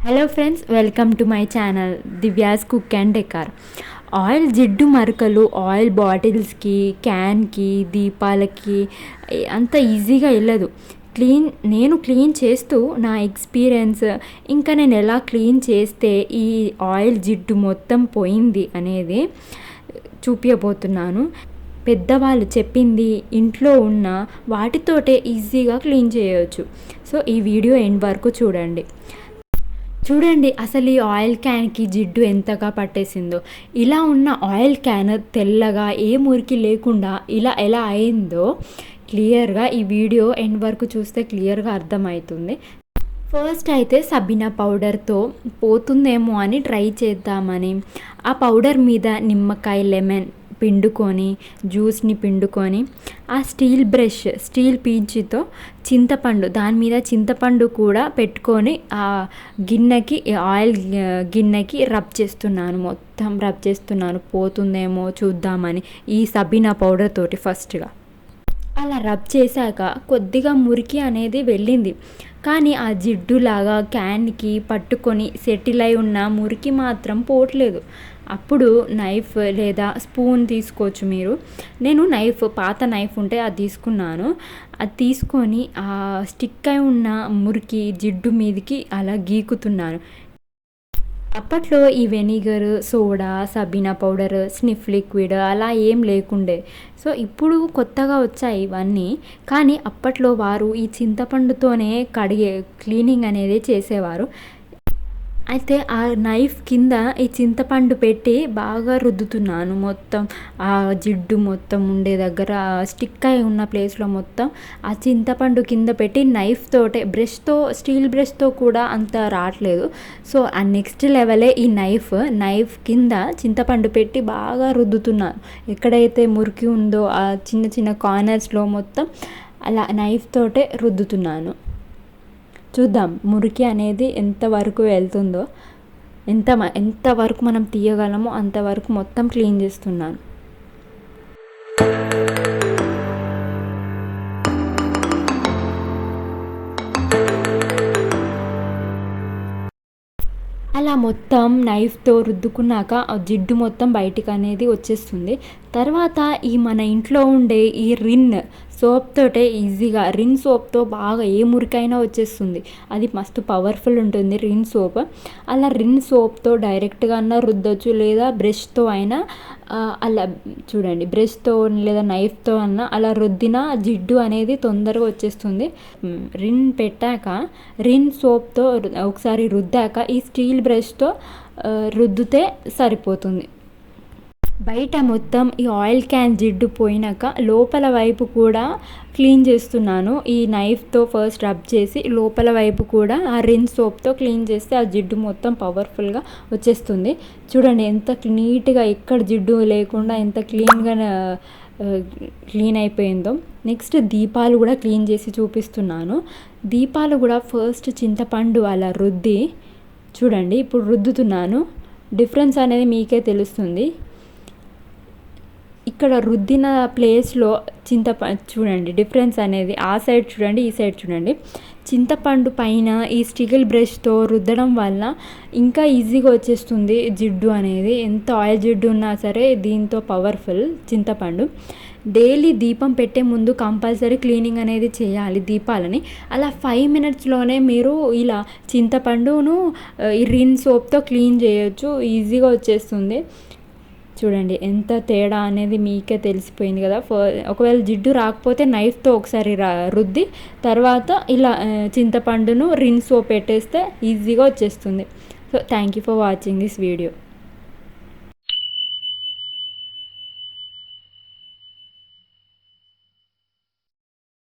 Hello friends, welcome to my channel Divya's cook and decor. Oil జిడ్డు మరకలు oil బాటిల్స్కి, క్యాన్కి, దీపాలకి అంత ఈజీగా వెళ్ళదు. నేను క్లీన్ చేస్తూ నా ఎక్స్పీరియన్స్, ఇంకా నేను ఎలా క్లీన్ చేస్తే ఈ ఆయిల్ జిడ్డు మొత్తం పోయింది అనేది చూపించబోతున్నాను. పెద్దవాళ్ళు చెప్పింది ఇంట్లో ఉన్న వాటితోటే ఈజీగా క్లీన్ చేయవచ్చు. సో ఈ వీడియో ఎండ్ వరకు చూడండి అసలు ఈ ఆయిల్ క్యాన్కి జిడ్డు ఎంతగా పట్టేసిందో. ఇలా ఉన్న ఆయిల్ క్యాన్ తెల్లగా ఏ మురికి లేకుండా ఇలా ఎలా అయిందో క్లియర్గా ఈ వీడియో ఎండ్ వరకు చూస్తే క్లియర్గా అర్థమవుతుంది. ఫస్ట్ అయితే సబీనా పౌడర్తో పోతుందేమో అని ట్రై చేద్దామని ఆ పౌడర్ మీద నిమ్మకాయ, లెమన్ పిండుకొని, జ్యూస్ని పిండుకొని, ఆ స్టీల్ పీచుతో చింతపండు, దాని మీద చింతపండు కూడా పెట్టుకొని ఆ ఆయిల్ గిన్నెకి మొత్తం రబ్ చేస్తున్నాను పోతుందేమో చూద్దామని ఈ సబీనా పౌడర్ తోటి. ఫస్ట్గా అలా రబ్ చేశాక కొద్దిగా మురికి అనేది వెళ్ళింది, కానీ ఆ జిడ్డులాగా క్యాన్కి పట్టుకొని సెటిల్ అయి ఉన్న మురికి మాత్రం పోవట్లేదు. అప్పుడు నైఫ్ లేదా స్పూన్ తీసుకోవచ్చు మీరు. నేను పాత నైఫ్ ఉంటే అది తీసుకున్నాను. అది తీసుకొని ఆ స్టిక్ అయి ఉన్న మురికి జిడ్డు మీదకి అలా గీకుతున్నాను. అప్పట్లో ఈ వెనిగర్, సోడా, సబీనా పౌడర్, స్నిఫ్ లిక్విడ్ అలా ఏం లేకుండే. సో ఇప్పుడు కొత్తగా వచ్చాయి ఇవన్నీ. కానీ అప్పట్లో వారు ఈ చింతపండుతోనే క్లీనింగ్ అనేది చేసేవారు. అయితే ఆ నైఫ్ కింద ఈ చింతపండు పెట్టి బాగా రుద్దుతున్నాను. మొత్తం ఆ జిడ్డు మొత్తం ఉండే దగ్గర, స్టిక్ అయి ఉన్న ప్లేస్లో మొత్తం ఆ చింతపండు కింద పెట్టి స్టీల్ బ్రష్తో కూడా అంత రావట్లేదు. సో ఆ నెక్స్ట్ లెవెలే ఈ నైఫ్ కింద చింతపండు పెట్టి బాగా రుద్దుతున్నాను. ఎక్కడైతే మురికి ఉందో ఆ చిన్న చిన్న కార్నర్స్లో మొత్తం అలా నైఫ్ తోటే రుద్దుతున్నాను. చూద్దాం మురికి అనేది ఎంతవరకు వెళ్తుందో, ఎంతవరకు మనం తీయగలమో అంతవరకు మొత్తం క్లీన్ చేస్తున్నాను. అలా మొత్తం నైఫ్తో రుద్దుకున్నాక ఆ జిడ్డు మొత్తం బయటికి అనేది వచ్చేస్తుంది. తర్వాత ఈ మన ఇంట్లో ఉండే ఈ సోప్ తోటే ఈజీగా సోప్తో బాగా ఏ మురికైనా వచ్చేస్తుంది. అది మస్తు పవర్ఫుల్ ఉంటుంది సోప్. అలా సోప్తో డైరెక్ట్గా అన్నా రుద్దొచ్చు, లేదా బ్రష్తో అయినా అలా చూడండి, బ్రష్తో లేదా నైఫ్తో అన్నా అలా రుద్దిన జిడ్డు అనేది తొందరగా వచ్చేస్తుంది. పెట్టాక సోప్తో ఒకసారి రుద్దాక ఈ స్టీల్ బ్రష్తో రుద్దితే సరిపోతుంది. బయట మొత్తం ఈ ఆయిల్ క్యాన్ జిడ్డు పోయినాక లోపల వైపు కూడా క్లీన్ చేస్తున్నాను. ఈ నైఫ్తో ఫస్ట్ రబ్ చేసి లోపల వైపు కూడా ఆ సోప్తో క్లీన్ చేస్తే ఆ జిడ్డు మొత్తం పవర్ఫుల్గా వచ్చేస్తుంది. చూడండి ఎంత నీట్గా, ఎక్కడ జిడ్డు లేకుండా ఎంత క్లీన్ అయిపోయిందో. నెక్స్ట్ దీపాలు కూడా క్లీన్ చేసి చూపిస్తున్నాను. దీపాలు కూడా ఫస్ట్ చింతపండు అలా రుద్ది, చూడండి ఇప్పుడు రుద్దుతున్నాను. డిఫరెన్స్ అనేది మీకే తెలుస్తుంది. ఇక్కడ రుద్దిన ప్లేస్లో చూడండి డిఫరెన్స్ అనేది, ఆ సైడ్ చూడండి, ఈ సైడ్ చూడండి. చింతపండు పైన ఈ స్టీల్ బ్రష్తో రుద్దడం వల్ల ఇంకా ఈజీగా వచ్చేస్తుంది జిడ్డు అనేది. ఎంత ఆయిల్ జిడ్డు ఉన్నా సరే దీంతో పవర్ఫుల్ చింతపండు. డైలీ దీపం పెట్టే ముందు కంపల్సరీ క్లీనింగ్ అనేది చేయాలి దీపాలని. అలా 5 minutesలోనే మీరు ఇలా చింతపండును ఈ సోప్తో క్లీన్ చేయొచ్చు, ఈజీగా వచ్చేస్తుంది. చూడండి ఎంత తేడా అనేది మీకే తెలిసిపోయింది కదా. ఒకవేళ జిడ్డు రాకపోతే నైఫ్తో ఒకసారి రుద్ది తర్వాత ఇలా చింతపండును సోప్ పెట్టేస్తే ఈజీగా వచ్చేస్తుంది. So thank you for watching this video.